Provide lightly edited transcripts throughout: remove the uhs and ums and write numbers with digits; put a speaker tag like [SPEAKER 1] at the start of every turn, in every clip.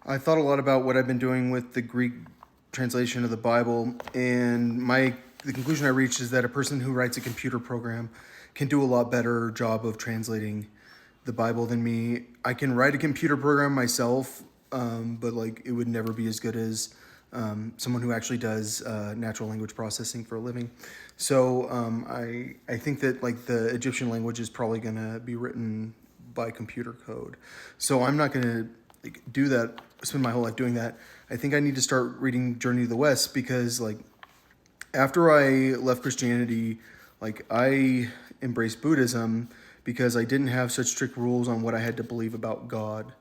[SPEAKER 1] I thought a lot about what I've been doing with the Greek translation of the Bible, and the conclusion I reached is that a person who writes a computer program can do a lot better job of translating the Bible than me. I can write a computer program myself, but like it would never be as good as someone who actually does natural language processing for a living. So I think that like the Egyptian language is probably gonna be written by computer code. So I'm not gonna do that, spend my whole life doing that. I think I need to start reading Journey to the West because like after I left Christianity, like I embraced Buddhism because I didn't have such strict rules on what I had to believe about God.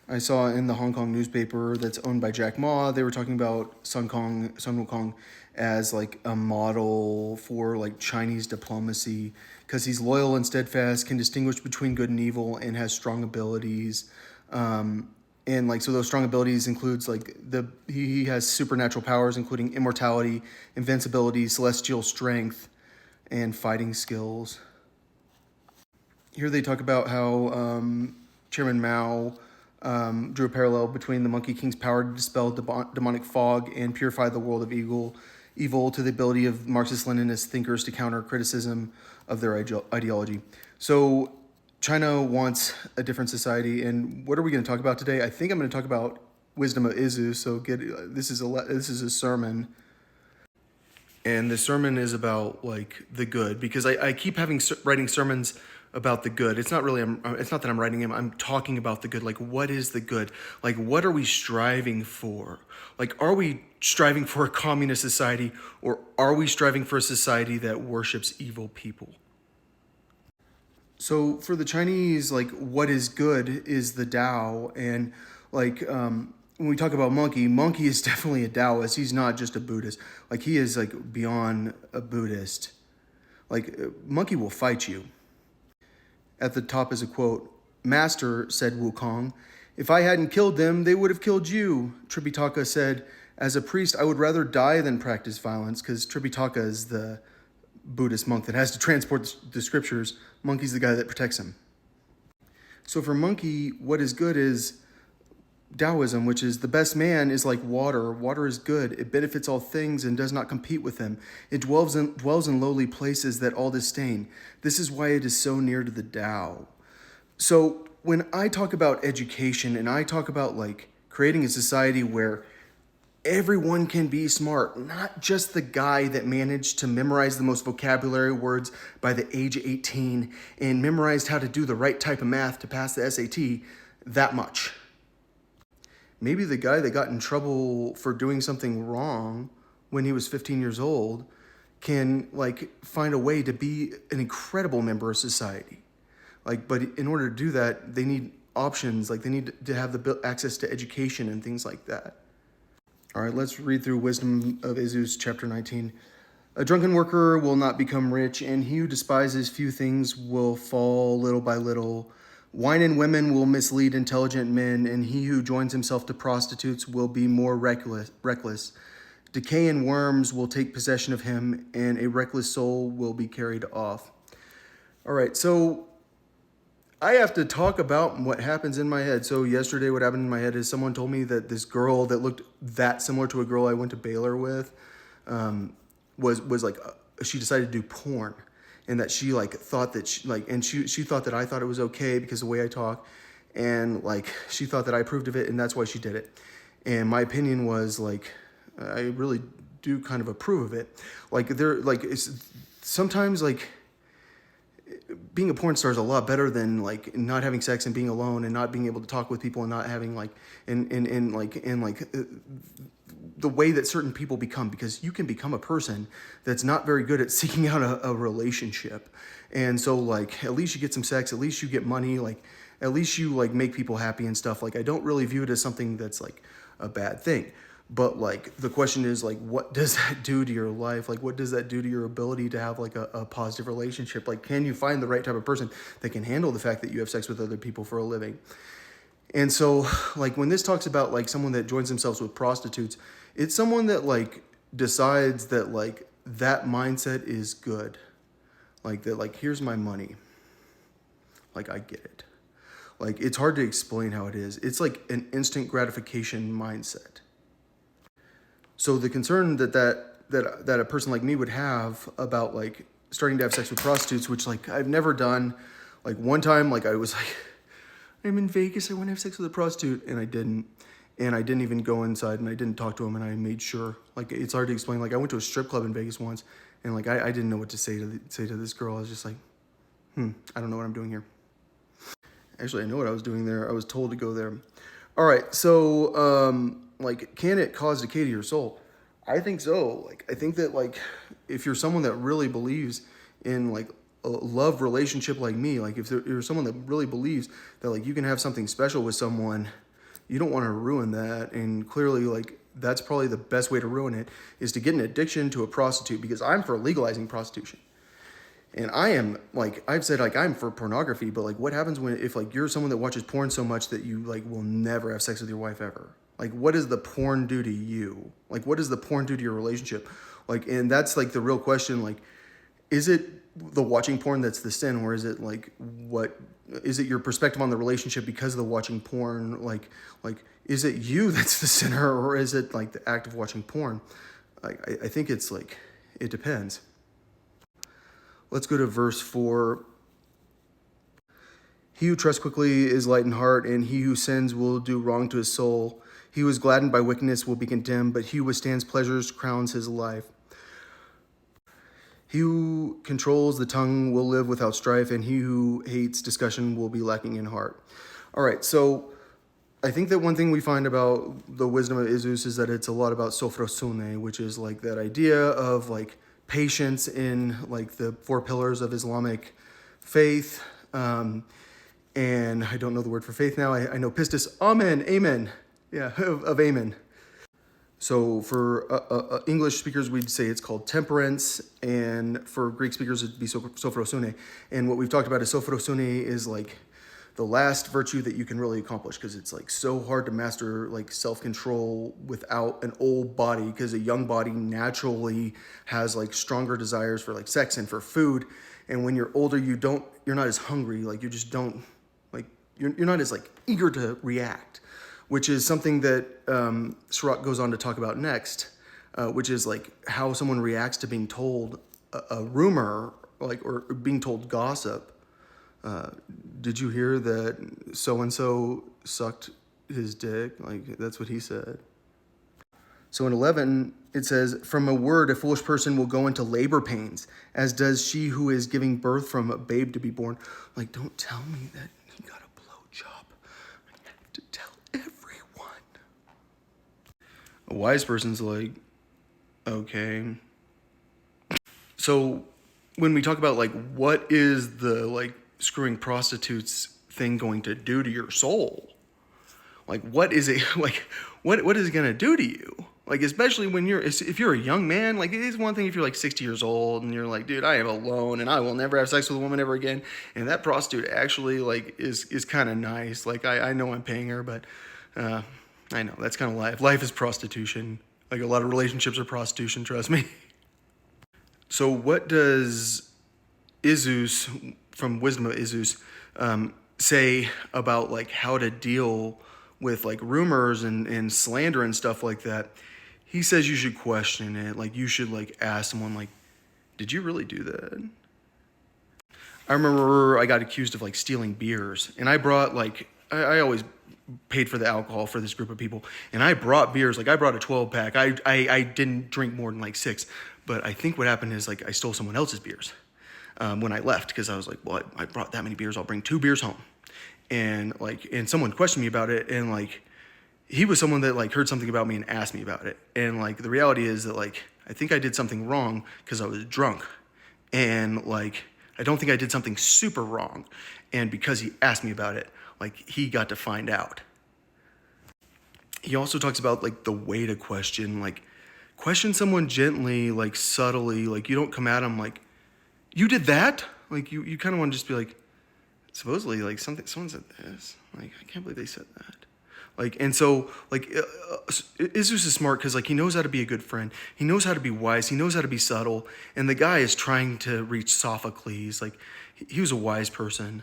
[SPEAKER 1] I saw in the Hong Kong newspaper that's owned by Jack Ma, they were talking about Sun Wukong as like a model for like Chinese diplomacy because he's loyal and steadfast, can distinguish between good and evil, and has strong abilities. And like so those strong abilities includes like he has supernatural powers including immortality, invincibility, celestial strength, and fighting skills. Here they talk about how Chairman Mao drew a parallel between the Monkey King's power to dispel demonic fog and purify the world of evil to the ability of Marxist-Leninist thinkers to counter criticism of their ideology. So China wants a different society, and what are we going to talk about today? I think I'm going to talk about wisdom of Iseus. So this is a sermon, and the sermon is about like the good because I keep writing sermons about the good. It's not really it's not that I'm writing them. I'm talking about the good. Like what is the good? Like what are we striving for? Like are we striving for a communist society, or are we striving for a society that worships evil people? So for the Chinese, like what is good is the Tao, and like when we talk about Monkey is definitely a Taoist. He's not just a Buddhist. Like he is like beyond a Buddhist. Like Monkey will fight you. At the top is a quote. Master, said Wukong, if I hadn't killed them, they would have killed you. Tripitaka said, as a priest, I would rather die than practice violence, because Tripitaka is the Buddhist monk that has to transport the scriptures. Monkey's the guy that protects him. So for Monkey, what is good is Taoism, which is the best man is like water. Water is good. It benefits all things and does not compete with them. It dwells in lowly places that all disdain. This is why it is so near to the Tao. So when I talk about education and I talk about like creating a society where everyone can be smart, not just the guy that managed to memorize the most vocabulary words by the age of 18 and memorized how to do the right type of math to pass the SAT, that much. Maybe the guy that got in trouble for doing something wrong when he was 15 years old can like find a way to be an incredible member of society. Like, but in order to do that, they need options. Like they need to have the access to education and things like that. All right, let's read through Wisdom of Iseus, chapter 19. A drunken worker will not become rich, and he who despises few things will fall little by little. Wine and women will mislead intelligent men, and he who joins himself to prostitutes will be more reckless. Decay and worms will take possession of him, and a reckless soul will be carried off. All right, so I have to talk about what happens in my head. So yesterday what happened in my head is someone told me that this girl that looked that similar to a girl I went to Baylor with was like, she decided to do porn, and that she like thought that she thought that I thought it was okay because of the way I talk, and like she thought that I approved of it, and that's why she did it. And my opinion was like, I really do kind of approve of it. Like sometimes like being a porn star is a lot better than like not having sex and being alone and not being able to talk with people and not having like the way that certain people become, because you can become a person that's not very good at seeking out a relationship. And so like at least you get some sex, at least you get money, like at least you like make people happy and stuff. Like I don't really view it as something that's like a bad thing. But like the question is like, what does that do to your life? Like what does that do to your ability to have like a positive relationship? Like can you find the right type of person that can handle the fact that you have sex with other people for a living? And so like when this talks about like someone that joins themselves with prostitutes, it's someone that like decides that like that mindset is good. Like that, like here's my money. Like I get it. Like, it's hard to explain how it is. It's like an instant gratification mindset. So the concern that a person like me would have about like starting to have sex with prostitutes, which like I've never done. Like one time, like I was like, I'm in Vegas, I want to have sex with a prostitute, and I didn't. And I didn't even go inside, and I didn't talk to him, and I made sure. Like, it's hard to explain. Like, I went to a strip club in Vegas once, and like I didn't know what to say to this girl. I was just like, I don't know what I'm doing here. Actually, I know what I was doing there. I was told to go there. All right, so like, can it cause decay to your soul? I think so. Like, I think that like, if you're someone that really believes in like a love relationship like me, like if you're someone that really believes that like you can have something special with someone, you don't want to ruin that. And clearly, like, that's probably the best way to ruin it is to get an addiction to a prostitute, because I'm for legalizing prostitution. And I am, like, I've said, like, I'm for pornography, but like, what happens if like you're someone that watches porn so much that you like will never have sex with your wife ever? Like, what does the porn do to you? Like, what does the porn do to your relationship? Like, and that's like the real question. Like, is it the watching porn that's the sin, or is it like what is it your perspective on the relationship because of the watching porn? Like is it you that's the sinner, or is it like the act of watching porn? I think it's like it depends. Let's go to verse 4. He who trusts quickly is light in heart, and he who sins will do wrong to his soul. He who is gladdened by wickedness will be condemned, but he who withstands pleasures crowns his life. He who controls the tongue will live without strife, and he who hates discussion will be lacking in heart. All right, so I think that one thing we find about the wisdom of Iseus is that it's a lot about sophrosune, which is like that idea of like patience in like the 4 pillars of Islamic faith. And I don't know the word for faith now. I know pistis, amen. Yeah, of amen. So for English speakers, we'd say it's called temperance, and for Greek speakers, it'd be sophrosune. And what we've talked about is sophrosune is like the last virtue that you can really accomplish, because it's like so hard to master like self-control without an old body, because a young body naturally has like stronger desires for like sex and for food. And when you're older, you're not as hungry, like you just don't, like you're not as like eager to react, which is something that Sirach goes on to talk about next, which is like how someone reacts to being told a rumor, like, or being told gossip. Did you hear that so-and-so sucked his dick? Like, that's what he said. So in 11, it says, from a word, a foolish person will go into labor pains, as does she who is giving birth from a babe to be born. Like, don't tell me that he got a blowjob. I have to tell everyone. A wise person's like, okay. So when we talk about like, what is the like screwing prostitutes thing going to do to your soul? Like, what is it like? What is it gonna do to you? Like, especially when if you're a young man, like, it is one thing if you're like 60 years old and you're like, dude, I am alone and I will never have sex with a woman ever again. And that prostitute actually like is kind of nice. Like, I know I'm paying her, but I know that's kind of life. Life is prostitution. Like, a lot of relationships are prostitution, trust me. So what does Iseus, from Wisdom of Iseus, say about like how to deal with like rumors and slander and stuff like that? He says you should question it. Like, you should like ask someone like, did you really do that? I remember I got accused of like stealing beers, and I brought like, I always paid for the alcohol for this group of people, and I brought beers. Like, I brought a 12-pack. I didn't drink more than like 6, but I think what happened is like I stole someone else's beers when I left, because I was like, well, I brought that many beers, I'll bring 2 beers home. And like, and someone questioned me about it, and like, he was someone that like heard something about me and asked me about it. And like, the reality is that like, I think I did something wrong because I was drunk, and like, I don't think I did something super wrong. And because he asked me about it, like, he got to find out. He also talks about like the way to question, like, question someone gently, like subtly, like, you don't come at them like, you did that? Like, you kind of want to just be like, supposedly, like, someone said this. Like, I can't believe they said that. Like, and so, like, Iseus is smart because, like, he knows how to be a good friend. He knows how to be wise. He knows how to be subtle. And the guy is trying to reach Sophocles. Like, he was a wise person.